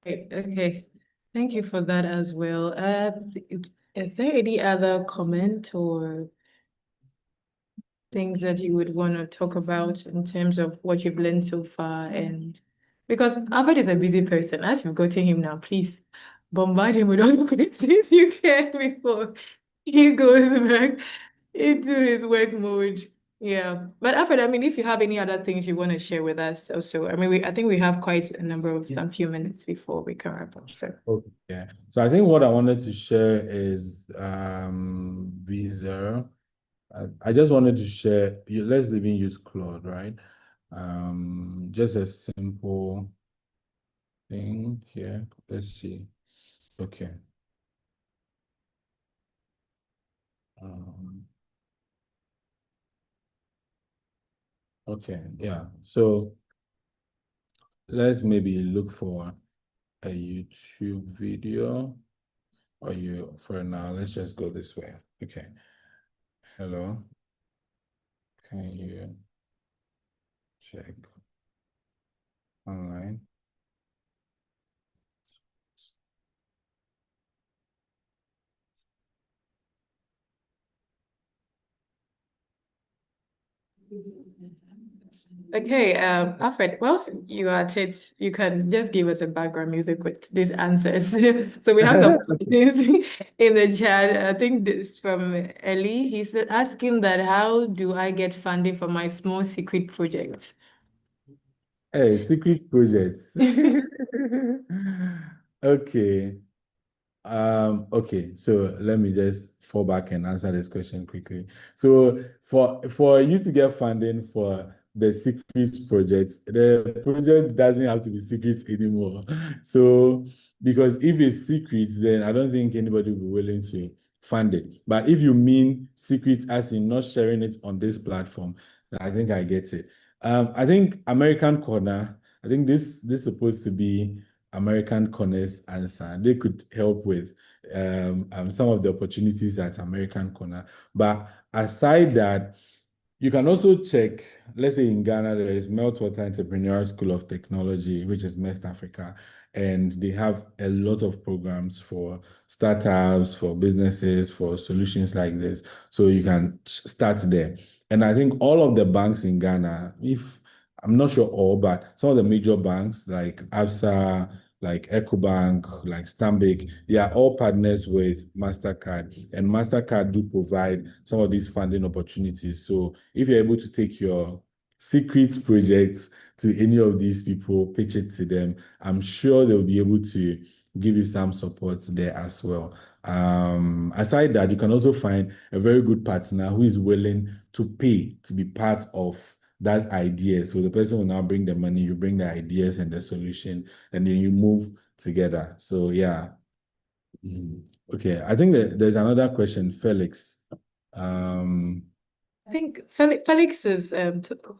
Okay. Thank you for that as well. Is there any other comment or things that you would want to talk about in terms of what you've learned so far? And because Alfred is a busy person, as you've gotten him now, please bombard him with all the questions you can before he goes back into his work mode. Yeah. But Alfred, I mean, if you have any other things you want to share with us also, I mean, I think we have quite a number of some few minutes before we can wrap up. So Okay. Yeah. So I think what I wanted to share is Visa. I just wanted to share, let's even use Claude, right? Just a simple thing here. Let's see. Okay. Okay, yeah. So let's maybe look for a YouTube video, or for now, let's just go this way. Okay. Hello. Can you check online? okay, Alfred, whilst you are at it, you can just give us a background music with these answers. So we have some questions in the chat. I think this from Ellie. He said, asking that how do I get funding for my small secret project? Hey, secret projects. Okay. Okay, so let me just fall back and answer this question quickly. So for you to get funding for the secret project, the project doesn't have to be secret anymore. So because if it's secret, then I don't think anybody will be willing to fund it. But if you mean secret as in not sharing it on this platform, then I think I get it. I think American Corner, I think this is supposed to be American Corner's answer. They could help with some of the opportunities at American Corner. But aside that, you can also check, let's say in Ghana, there is Meltwater Entrepreneurial School of Technology, which is West Africa, and they have a lot of programs for startups, for businesses, for solutions like this. So you can start there. And I think all of the banks in Ghana, if I'm not sure all, but some of the major banks like Absa, like EcoBank, like Stanbic, they are all partners with MasterCard, and MasterCard do provide some of these funding opportunities. So if you're able to take your secret projects to any of these people, pitch it to them, I'm sure they'll be able to give you some support there as well. Aside that, you can also find a very good partner who is willing to pay to be part of that idea. So the person will now bring the money, you bring the ideas and the solution, and then you move together. So yeah. Okay, I think that there's another question, Felix. I think Felix is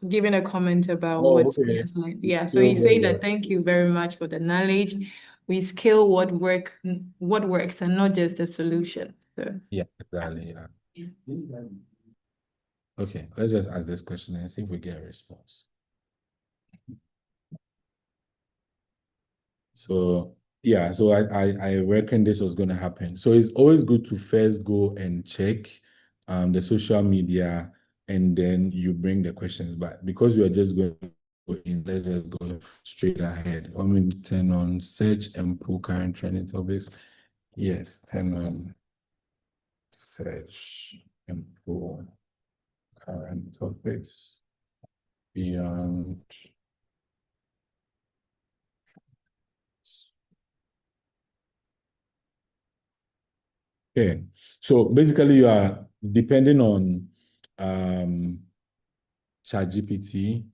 giving a comment about Oh, what okay. yes, like, yeah. So Still he's saying there. that thank you very much for the knowledge. We scale what works and not just the solution. So Yeah, exactly. Yeah. Okay, let's just ask this question and see if we get a response. So yeah, so I reckon this was going to happen. So it's always good to first go and check the social media, and then you bring the questions back. Because we are just going to go in, let's just go straight ahead. Let me turn on search and pull current trending topics. Yes, turn on search and pull current topics beyond. Okay, so basically you are depending on ChatGPT,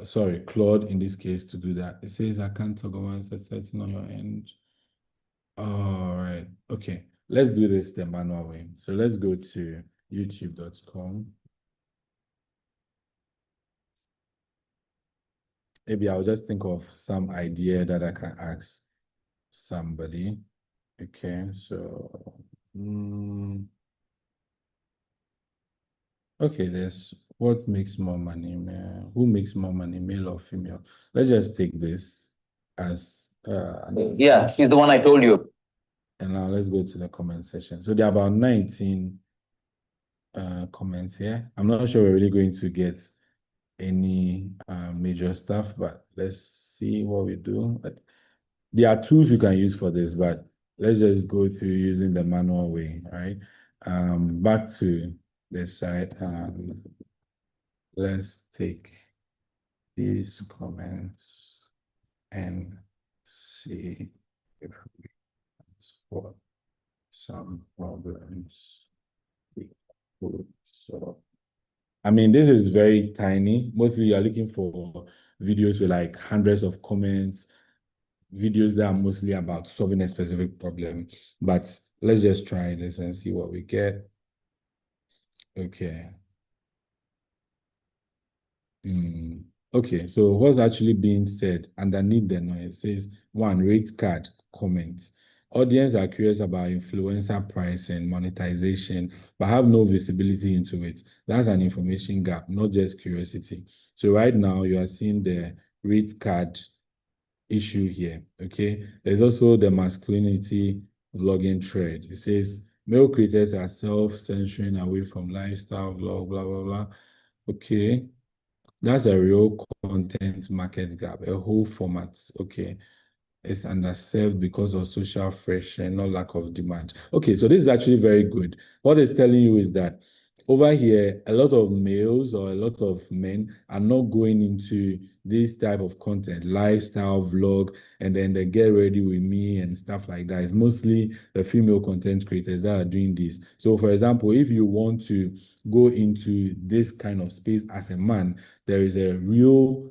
sorry, Claude in this case to do that. It says I can't talk about setting on your end. All right, okay. Let's do this the manual way. So let's go to youtube.com. Maybe I'll just think of some idea that I can ask somebody. Okay, so okay, there's what makes more money, man? Who makes more money, male or female? Let's just take this as Yeah, she's the one I told you. and now let's go to the comment section. So there are about 19 comments here. I'm not sure we're really going to get any major stuff, but let's see what we do. Like, there are tools you can use for this, but let's just go through using the manual way, right? Back to this side. Let's take these comments and see if we can spot some problems. So, I mean, this is very tiny. Mostly you are looking for videos with like hundreds of comments, videos that are mostly about solving a specific problem. But let's just try this and see what we get. Okay. Okay, so what's actually being said underneath the noise says, one, rate card comments. Audience are curious about influencer pricing, monetization, but have no visibility into it. That's an information gap, not just curiosity. So right now you are seeing the rate card issue here, okay? There's also the masculinity vlogging thread. It says, male creators are self-censoring away from lifestyle vlog, blah, blah, blah. Okay. That's a real content market gap, a whole format. Okay. It's underserved because of social friction, not lack of demand. Okay, so this is actually very good. What it's telling you is that over here, a lot of males or a lot of men are not going into this type of content, lifestyle vlog, and then they get ready with me and stuff like that. It's mostly the female content creators that are doing this. So, for example, if you want to go into this kind of space as a man, there is a real,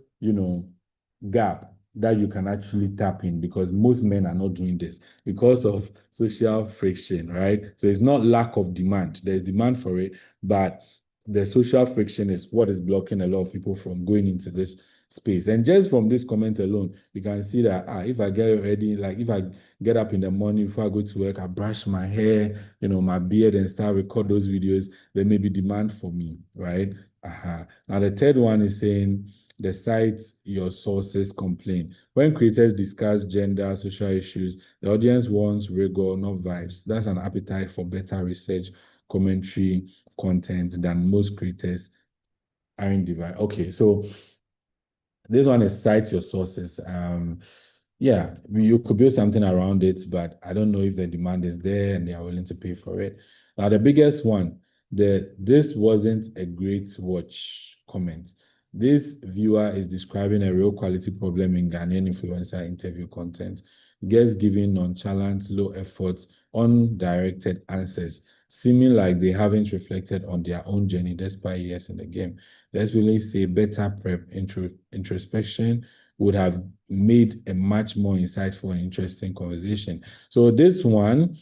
gap that you can actually tap in, because most men are not doing this because of social friction, right? So it's not lack of demand. There's demand for it, but the social friction is what is blocking a lot of people from going into this space. And just from this comment alone, you can see that if I get ready, like if I get up in the morning before I go to work, I brush my hair, my beard, and start record those videos, there may be demand for me, right? Now the third one is saying, the sites your sources complain. When creators discuss gender, social issues, the audience wants rigor, not vibes. That's an appetite for better research, commentary, content than most creators aren't divided. Okay, so This one is cite your sources. Yeah, you could build something around it, but I don't know if the demand is there and they are willing to pay for it. Now, the biggest one, this wasn't a great watch comment. This viewer is describing a real quality problem in Ghanaian influencer interview content. Guests giving nonchalant, low effort, undirected answers, seeming like they haven't reflected on their own journey despite years in the game. Let's really say better prep introspection would have made a much more insightful and interesting conversation. So this one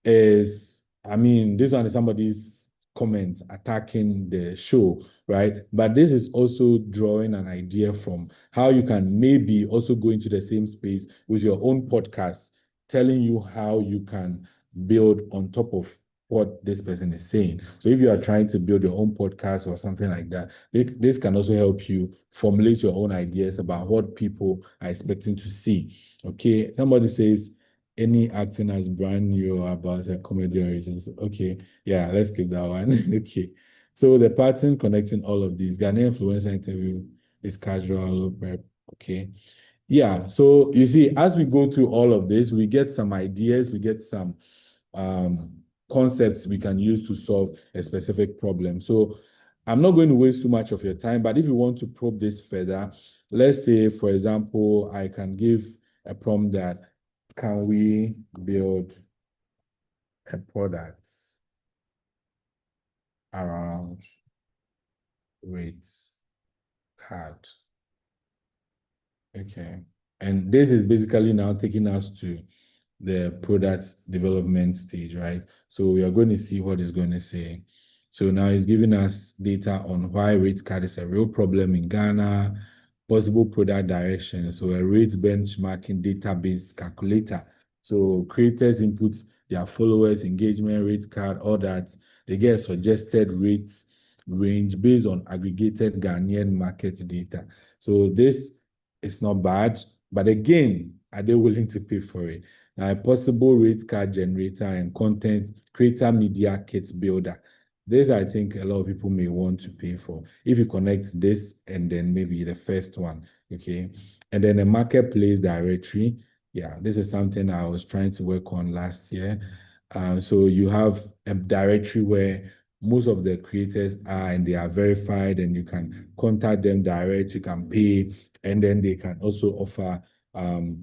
is, this one is somebody's comment attacking the show, right? But this is also drawing an idea from how you can maybe also go into the same space with your own podcast, telling you how you can build on top of what this person is saying. So if you are trying to build your own podcast or something like that, this can also help you formulate your own ideas about what people are expecting to see. Okay, somebody says, any acting as brand new about a comedy origins. Okay, yeah, let's keep that one. Okay, so the pattern connecting all of these Ghanaian influencer interview is casual prep. Okay, yeah. So you see, as we go through all of this, we get some ideas, we get some concepts we can use to solve a specific problem. So I'm not going to waste too much of your time, but if you want to probe this further, let's say, for example, I can give a prompt that, can we build a product around rates card? Okay. And this is basically now taking us to the product development stage, right? So we are going to see what it's going to say. So now it's giving us data on why rate card is a real problem in Ghana, possible product direction. So a rate benchmarking database calculator. So creators input their followers, engagement, rate card, all that. They get suggested rates range based on aggregated Ghanaian market data. So this is not bad, but again, are they willing to pay for it? Now, a possible rate card generator and content creator media kit builder. This, I think, a lot of people may want to pay for. If you connect this and then maybe the first one, okay? And then a marketplace directory. Yeah, this is something I was trying to work on last year. So you have a directory where most of the creators are and they are verified and you can contact them direct, you can pay, and then they can also offer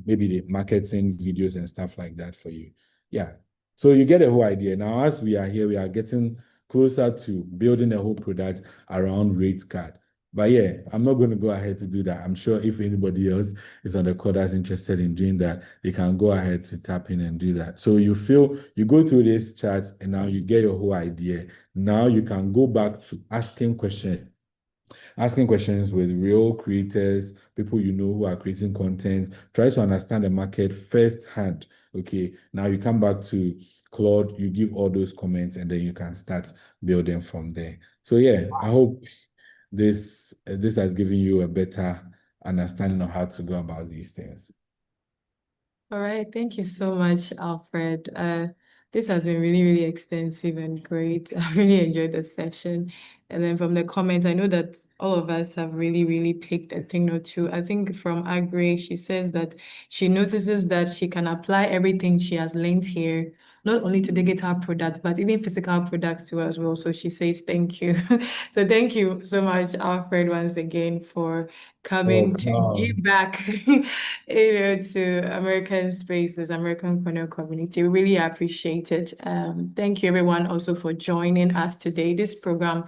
maybe the marketing videos and stuff like that for you. Yeah. So you get a whole idea. Now, as we are here, we are getting closer to building a whole product around rate card. But yeah, I'm not going to go ahead to do that. I'm sure if anybody else is on the call that's interested in doing that, they can go ahead to tap in and do that. So you go through this chat and now you get your whole idea. Now you can go back to asking questions with real creators, people you know who are creating content. Try to understand the market firsthand. Okay, now you come back to Claude, you give all those comments, and then you can start building from there. So yeah, I hope this has given you a better understanding of how to go about these things. All right, thank you so much, Alfred. This has been really, really extensive and great. I really enjoyed the session. And then from the comments, I know that all of us have really, really picked a thing or two. I think from Agri, she says that she notices that she can apply everything she has learned here, not only to digital products, but even physical products too as well. So she says thank you. So thank you so much, Alfred, once again for coming to give back, to American spaces, American Corner community. We really appreciate it. Thank you everyone also for joining us today. This program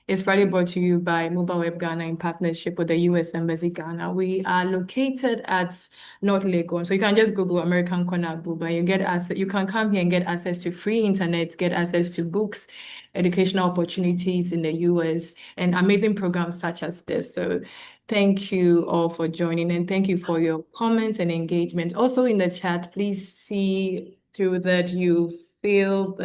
is proudly brought to you by Mobile Web Ghana in partnership with the U.S. Embassy Ghana. We are located at North Legon. So you can just Google American Corner Abuba. You can come here and get access to free internet, get access to books, educational opportunities in the US, and amazing programs such as this. So thank you all for joining and thank you for your comments and engagement. Also in the chat, please see through that you fill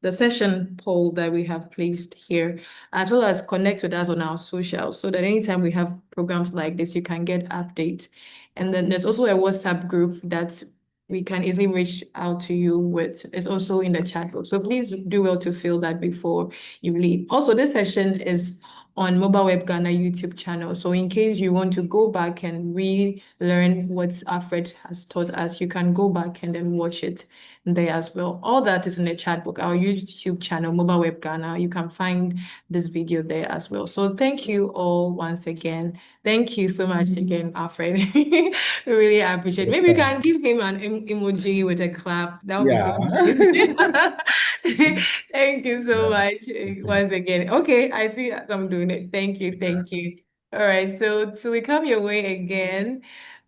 the session poll that we have placed here, as well as connect with us on our socials so that anytime we have programs like this, you can get updates. And then there's also a WhatsApp group that we can easily reach out to you with. It's also in the chat box. So please do well to fill that before you leave. Also, this session is on Mobile Web Ghana YouTube channel. So in case you want to go back and relearn what Alfred has taught us, you can go back and then watch it there as well. All that is in the chat book, our YouTube channel, Mobile Web Ghana. You can find this video there as well. So thank you all once again. Thank you so much again, Alfred. We really appreciate it. Maybe you can give him an emoji with a clap. That would be so nice. Thank you so much once again. Okay, I see I'm doing it. Thank you. Thank you. All right, so till we come your way again,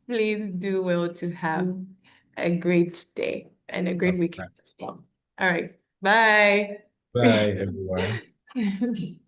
please do well to have a great day and a great weekend as well. All right, bye. Bye, everyone.